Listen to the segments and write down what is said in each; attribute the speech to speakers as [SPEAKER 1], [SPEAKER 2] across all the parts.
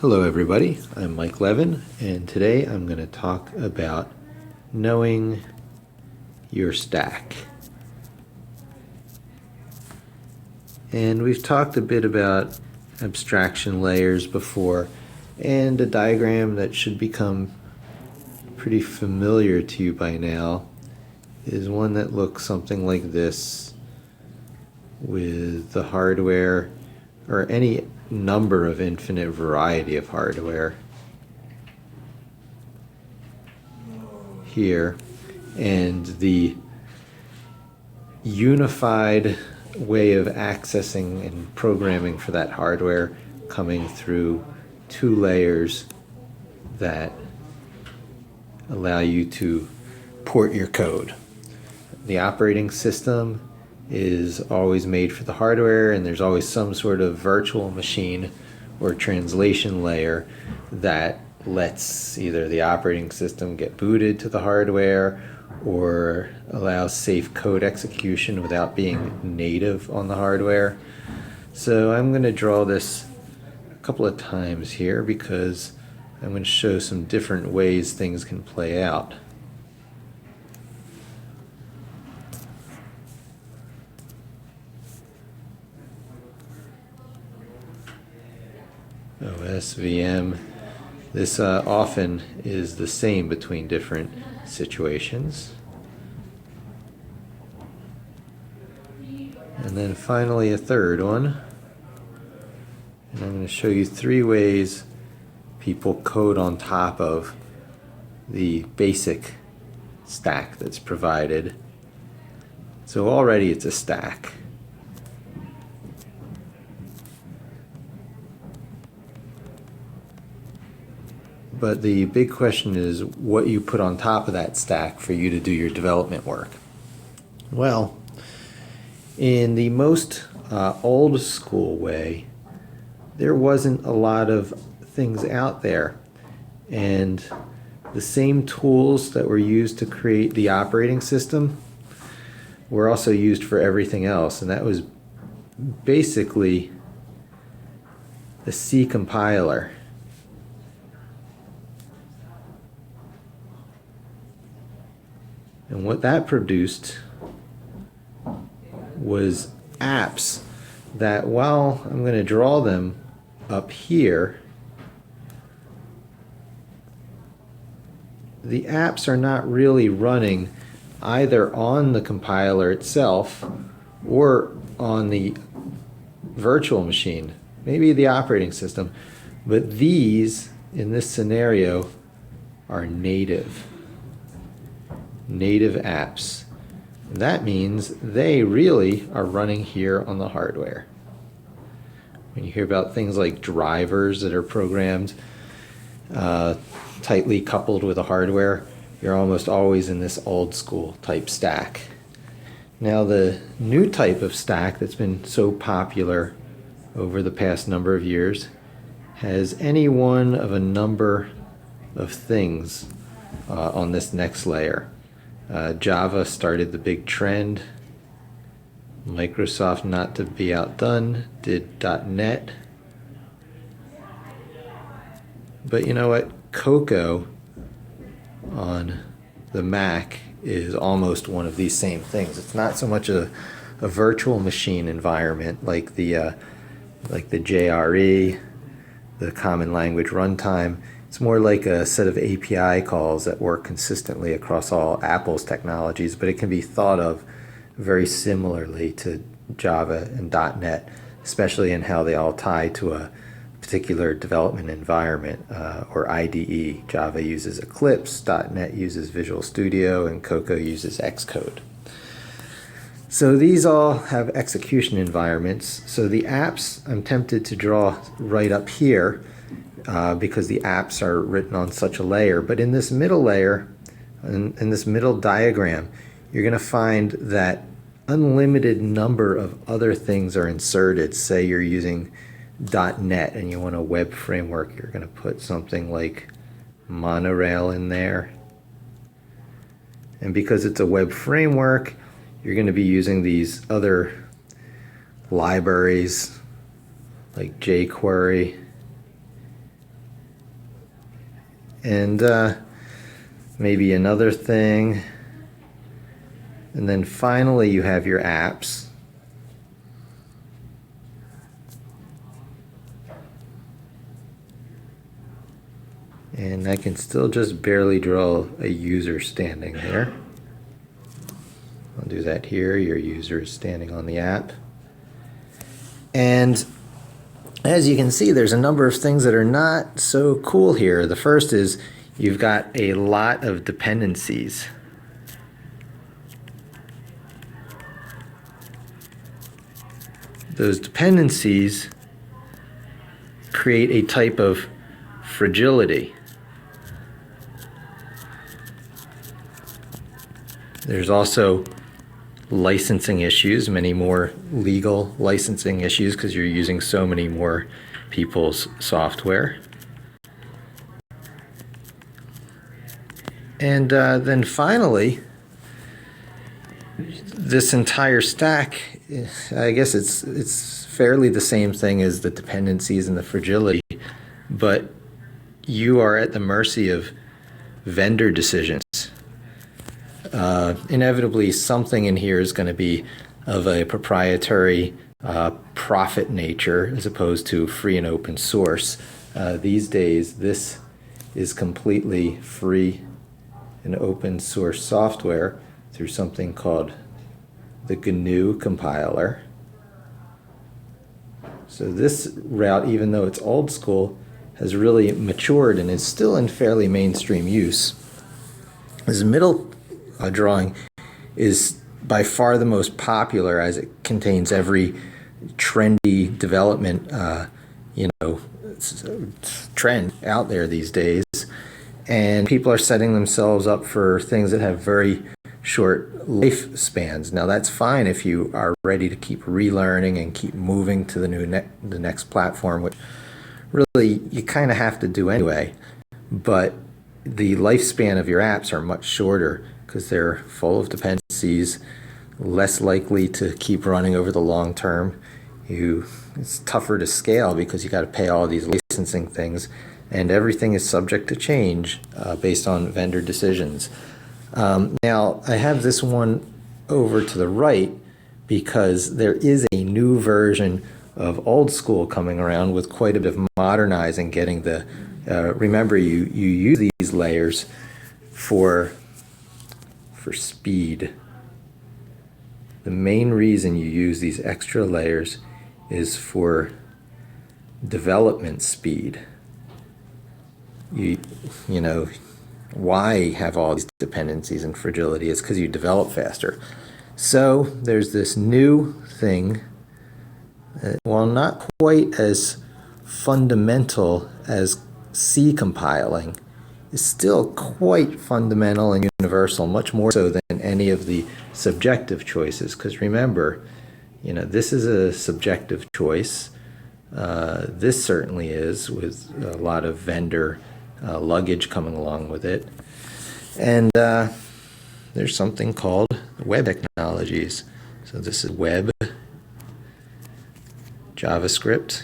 [SPEAKER 1] Hello everybody, I'm Mike Levin, and today I'm going to talk about knowing your stack. And we've talked a bit about abstraction layers before, and a diagram that should become pretty familiar to you by now is one that looks something like this, with the hardware, or any number of infinite variety of hardware here, and the unified way of accessing and programming for that hardware coming through two layers that allow you to port your code. The operating system is always made for the hardware, and there's always some sort of virtual machine or translation layer that lets either the operating system get booted to the hardware or allows safe code execution without being native on the hardware. So I'm going to draw this a couple of times here because I'm going to show some different ways things can play out. OSVM. This often is the same between different situations. And then finally a third one. And I'm going to show you three ways people code on top of the basic stack that's provided. So already it's a stack. But the big question is what you put on top of that stack for you to do your development work. Well, in the most old school way, there wasn't a lot of things out there. And the same tools that were used to create the operating system were also used for everything else. And that was basically the C compiler. And what that produced was apps that, while I'm going to draw them up here, the apps are not really running either on the compiler itself or on the virtual machine, maybe the operating system, but these, in this scenario, are native apps. That means they really are running here on the hardware. When you hear about things like drivers that are programmed tightly coupled with the hardware, you're almost always in this old school type stack. Now the new type of stack that's been so popular over the past number of years has any one of a number of things on this next layer. Java started the big trend. Microsoft, not to be outdone, did .NET. But you know what? Cocoa on the Mac is almost one of these same things. It's not so much a virtual machine environment like the JRE, the Common Language Runtime. It's more like a set of API calls that work consistently across all Apple's technologies, but it can be thought of very similarly to Java and .NET, especially in how they all tie to a particular development environment or IDE. Java uses Eclipse, .NET uses Visual Studio, and Cocoa uses Xcode. So these all have execution environments. So the apps I'm tempted to draw right up here because the apps are written on such a layer. But in this middle layer, in this middle diagram, you're going to find that unlimited number of other things are inserted. Say you're using .NET and you want a web framework, you're going to put something like Monorail in there. And because it's a web framework, you're going to be using these other libraries like jQuery and maybe another thing. And then finally you have your apps. And I can still just barely draw a user standing there. I'll do that here. Your user is standing on the app. And as you can see, there's a number of things that are not so cool here. The first is you've got a lot of dependencies. Those dependencies create a type of fragility. There's also licensing issues, many more legal licensing issues because you're using so many more people's software. And then finally, this entire stack, I guess it's fairly the same thing as the dependencies and the fragility, but you are at the mercy of vendor decisions. Inevitably, something in here is going to be of a proprietary profit nature as opposed to free and open source. These days, this is completely free and open source software through something called the GNU compiler. So this route, even though it's old school, has really matured and is still in fairly mainstream use. This middle drawing is by far the most popular, as it contains every trendy development trend out there these days, and people are setting themselves up for things that have very short lifespans. Now that's fine if you are ready to keep relearning and keep moving to the next platform, which really you kind of have to do anyway, but the lifespan of your apps are much shorter because they're full of dependencies, less likely to keep running over the long term. It's tougher to scale because you got to pay all these licensing things, and everything is subject to change based on vendor decisions. Now, I have this one over to the right because there is a new version of old school coming around with quite a bit of modernizing, getting the remember you use these layers for speed. The main reason you use these extra layers is for development speed. You know, why have all these dependencies and fragility? It's because you develop faster. So there's this new thing, while not quite as fundamental as C compiling, is still quite fundamental and universal, much more so than any of the subjective choices. Because remember, this is a subjective choice. This certainly is, with a lot of vendor luggage coming along with it. And there's something called web technologies. So this is web, JavaScript,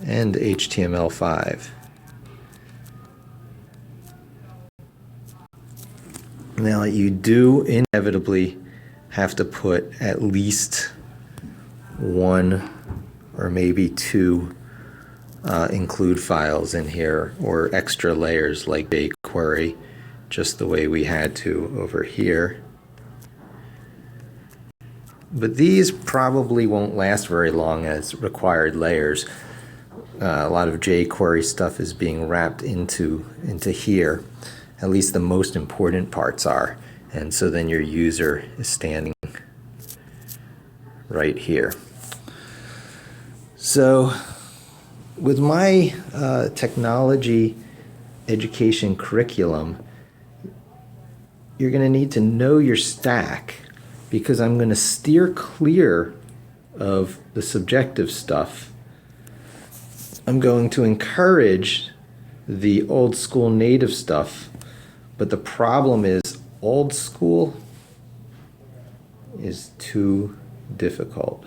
[SPEAKER 1] and HTML5. Now you do inevitably have to put at least one or maybe two include files in here, or extra layers like jQuery, just the way we had to over here. But these probably won't last very long as required layers. A lot of jQuery stuff is being wrapped into here. At least the most important parts are. And so then your user is standing right here. So with my technology education curriculum, you're going to need to know your stack, because I'm going to steer clear of the subjective stuff. I'm going to encourage the old school native stuff, but the problem is old school is too difficult.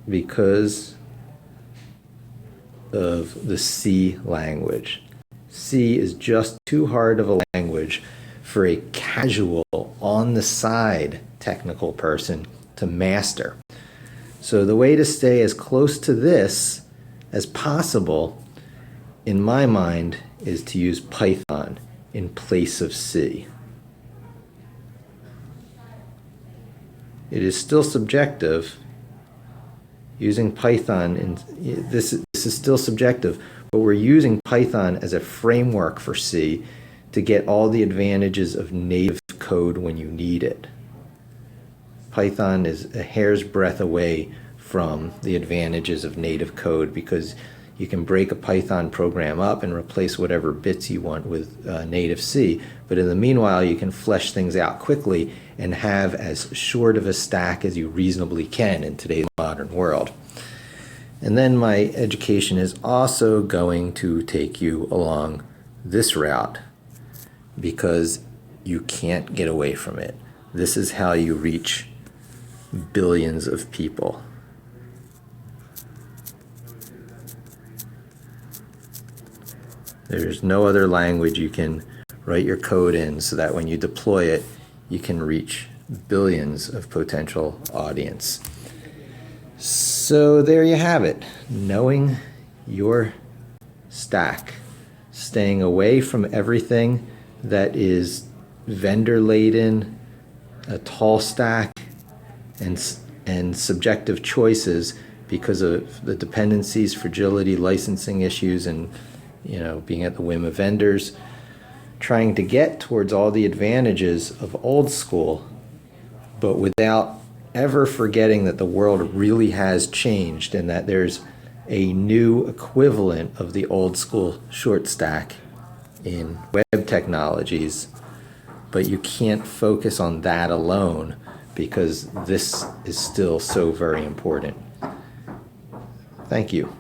[SPEAKER 1] because of the C language. C is just too hard of a language for a casual, on the side technical person to master. So the way to stay as close to this as possible, in my mind, is to use Python in place of C. It is still subjective. Using Python, and this is still subjective, but we're using Python as a framework for C to get all the advantages of native code when you need it. Python is a hair's breadth away from the advantages of native code because you can break a Python program up and replace whatever bits you want with native C. But in the meanwhile, you can flesh things out quickly and have as short of a stack as you reasonably can in today's modern world. And then my education is also going to take you along this route because you can't get away from it. This is how you reach billions of people. There's no other language you can write your code in so that when you deploy it, you can reach billions of potential audience. So there you have it. Knowing your stack, staying away from everything that is vendor-laden, a tall stack, and subjective choices because of the dependencies, fragility, licensing issues, and being at the whim of vendors, trying to get towards all the advantages of old school, but without ever forgetting that the world really has changed and that there's a new equivalent of the old school short stack in web technologies, but you can't focus on that alone because this is still so very important. Thank you.